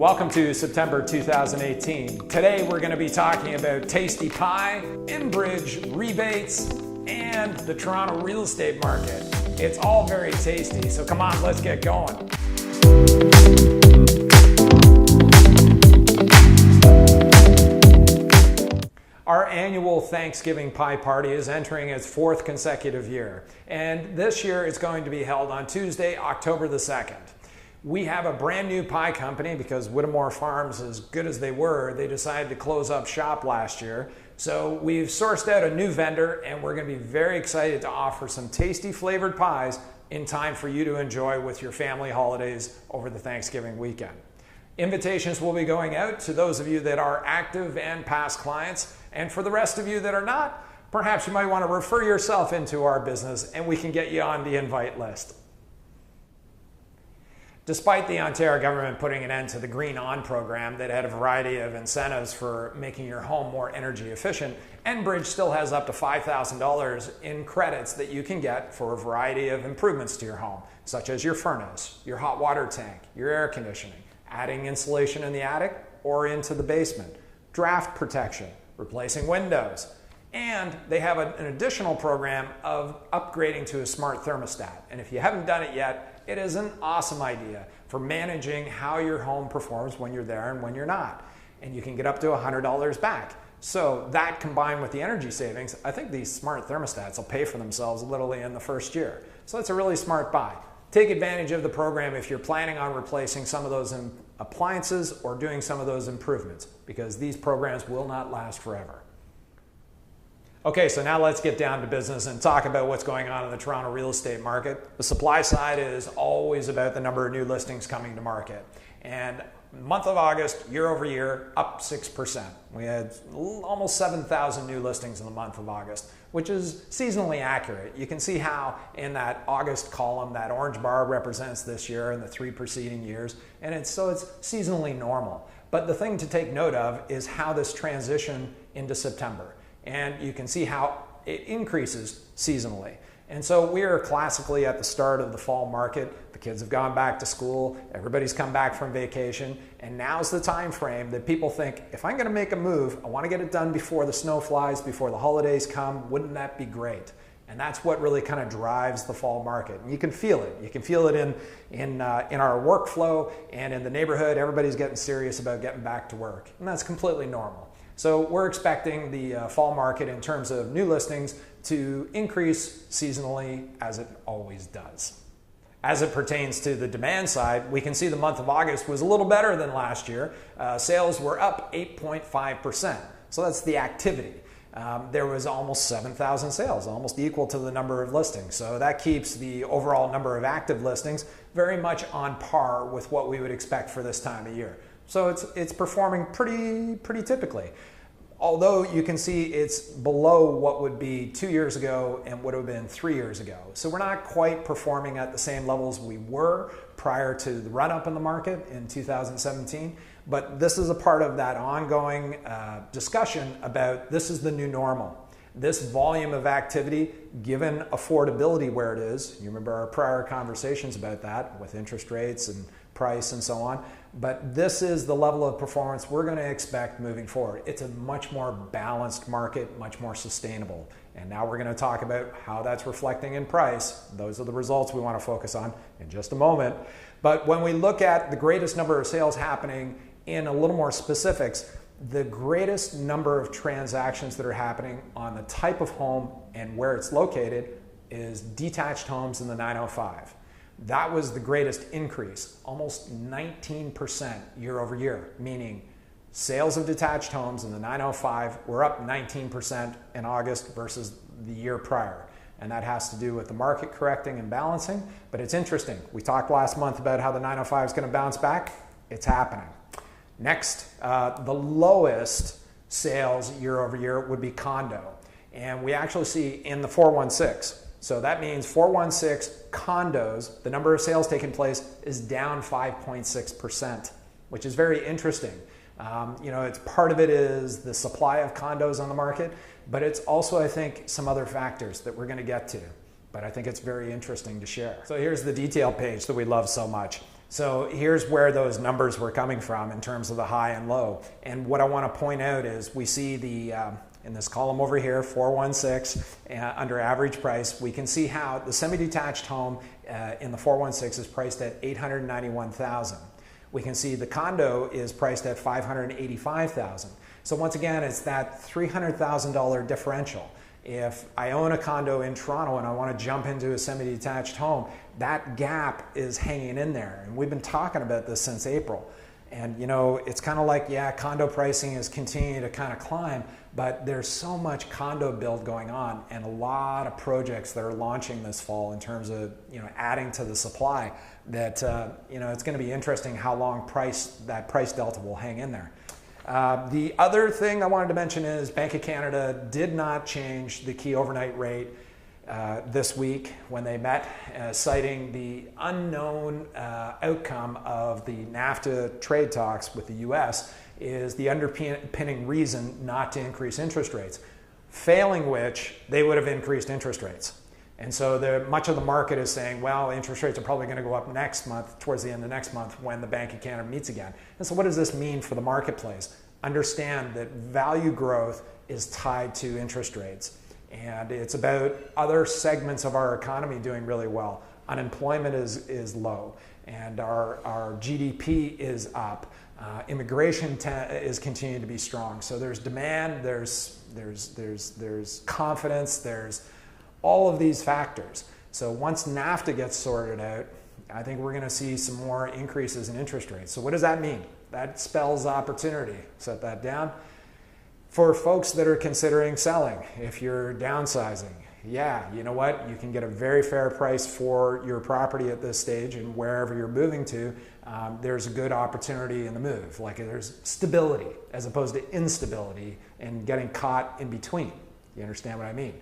Welcome to September 2018. Today we're going to be talking about tasty pie, Enbridge, rebates, and the Toronto real estate market. It's all very tasty, so come on, let's get going. Our annual Thanksgiving pie party is entering its fourth consecutive year, and this year it's going to be held on Tuesday, October the 2nd. We have a brand new pie company because Whittemore Farms, as good as they were, they decided to close up shop last year. So we've sourced out a new vendor and we're going to be very excited to offer some tasty flavored pies in time for you to enjoy with your family holidays over the Thanksgiving weekend. Invitations will be going out to those of you that are active and past clients, and for the rest of you that are not, perhaps you might want to refer yourself into our business and we can get you on the invite list. Despite the Ontario government putting an end to the Green On program that had a variety of incentives for making your home more energy efficient, Enbridge still has up to $5,000 in credits that you can get for a variety of improvements to your home, such as your furnace, your hot water tank, your air conditioning, adding insulation in the attic or into the basement, draft protection, replacing windows. And they have an additional program of upgrading to a smart thermostat. And if you haven't done it yet, it is an awesome idea for managing how your home performs when you're there and when you're not. And you can get up to $100 back. So that combined with the energy savings, I think these smart thermostats will pay for themselves literally in the first year. So it's a really smart buy. Take advantage of the program if you're planning on replacing some of those appliances or doing some of those improvements, because these programs will not last forever. Okay, so now let's get down to business and talk about what's going on in the Toronto real estate market. The supply side is always about the number of new listings coming to market. And month of August, year over year, up 6%. We had almost 7,000 new listings in the month of August, which is seasonally accurate. You can see how in that August column, that orange bar represents this year and the 3 preceding years. And it's seasonally normal. But the thing to take note of is how this transition into September. And you can see how it increases seasonally. And so we are classically at the start of the fall market. The kids have gone back to school, everybody's come back from vacation, and now's the time frame that people think, if I'm going to make a move, I want to get it done before the snow flies, before the holidays come. Wouldn't that be great? And that's what really kind of drives the fall market. And you can feel it. You can feel it in our workflow and in the neighborhood. Everybody's getting serious about getting back to work, and that's completely normal. So we're expecting the fall market in terms of new listings to increase seasonally, as it always does. As it pertains to the demand side, we can see the month of August was a little better than last year. Sales were up 8.5%. So that's the activity. There was almost 7,000 sales, almost equal to the number of listings. So that keeps the overall number of active listings very much on par with what we would expect for this time of year. So it's performing pretty typically. Although you can see it's below what would be 2 years ago and would have been 3 years ago. So we're not quite performing at the same levels we were prior to the run-up in the market in 2017. But this is a part of that ongoing discussion about this is the new normal. This volume of activity, given affordability where it is, you remember our prior conversations about that with interest rates and price and so on, but this is the level of performance we're going to expect moving forward. It's a much more balanced market, much more sustainable. And now we're going to talk about how that's reflecting in price. Those are the results we want to focus on in just a moment. But when we look at the greatest number of sales happening in a little more specifics, the greatest number of transactions that are happening on the type of home and where it's located is detached homes in the 905. That was the greatest increase, almost 19% year over year, meaning sales of detached homes in the 905 were up 19% in August versus the year prior. And that has to do with the market correcting and balancing. But it's interesting. We talked last month about how the 905 is going to bounce back. It's happening. Next, the lowest sales year over year would be condo. And we actually see in the 416. So that means 416 condos, the number of sales taking place is down 5.6%, which is very interesting. It's part of it is the supply of condos on the market, but it's also, I think, some other factors that we're going to get to. But I think it's very interesting to share. So here's the detail page that we love so much. So here's where those numbers were coming from in terms of the high and low. And what I want to point out is we see the, in this column over here, 416, under average price, we can see how the semi-detached home in the 416 is priced at $891,000. We can see the condo is priced at $585,000. So once again, it's that $300,000 differential. If I own a condo in Toronto and I want to jump into a semi-detached home, that gap is hanging in there. And we've been talking about this since April. And you know, it's kind of like, yeah, condo pricing is continuing to kind of climb, but there's so much condo build going on and a lot of projects that are launching this fall in terms of, you know, adding to the supply that, you know, it's going to be interesting how long that price delta will hang in there. The other thing I wanted to mention is Bank of Canada did not change the key overnight rate this week when they met, citing the unknown outcome of the NAFTA trade talks with the US is the underpinning reason not to increase interest rates, failing which they would have increased interest rates. And so much of the market is saying, well, interest rates are probably going to go up next month, towards the end of next month when the Bank of Canada meets again. And so what does this mean for the marketplace? Understand that value growth is tied to interest rates. And it's about other segments of our economy doing really well. Unemployment is low, and our GDP is up. Immigration is continuing to be strong. So there's demand, there's confidence, there's all of these factors. So once NAFTA gets sorted out, I think we're going to see some more increases in interest rates. So what does that mean? That spells opportunity. Set that down. For folks that are considering selling, if you're downsizing, yeah, you know what? You can get a very fair price for your property at this stage, and wherever you're moving to, there's a good opportunity in the move. Like there's stability as opposed to instability and getting caught in between. You understand what I mean?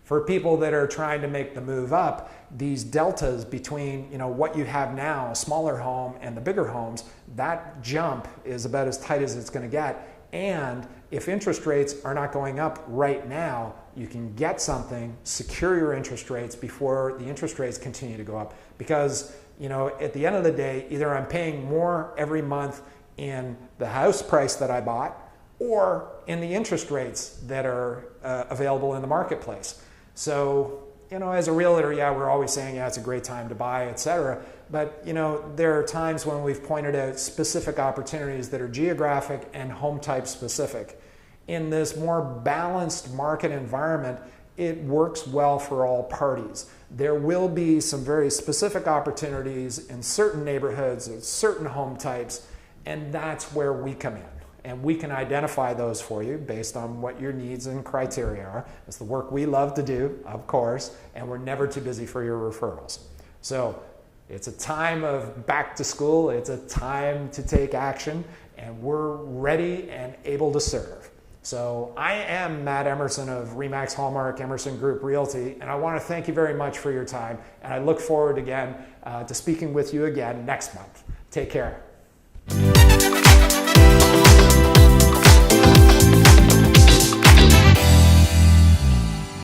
For people that are trying to make the move up, these deltas between, you know, what you have now, a smaller home, and the bigger homes, that jump is about as tight as it's going to get. And if interest rates are not going up right now, you can get something, secure your interest rates before the interest rates continue to go up. Because, you know, at the end of the day, either I'm paying more every month in the house price that I bought or in the interest rates that are available in the marketplace. So, you know, as a realtor, yeah, we're always saying, yeah, it's a great time to buy, etc. But, you know, there are times when we've pointed out specific opportunities that are geographic and home type specific. In this more balanced market environment, it works well for all parties. There will be some very specific opportunities in certain neighborhoods and certain home types, and that's where we come in. And we can identify those for you based on what your needs and criteria are. It's the work we love to do, of course, and we're never too busy for your referrals. So it's a time of back to school. It's a time to take action, and we're ready and able to serve. So I am Matt Emerson of RE/MAX Hallmark Emerson Group Realty, and I want to thank you very much for your time, and I look forward again to speaking with you again next month. Take care.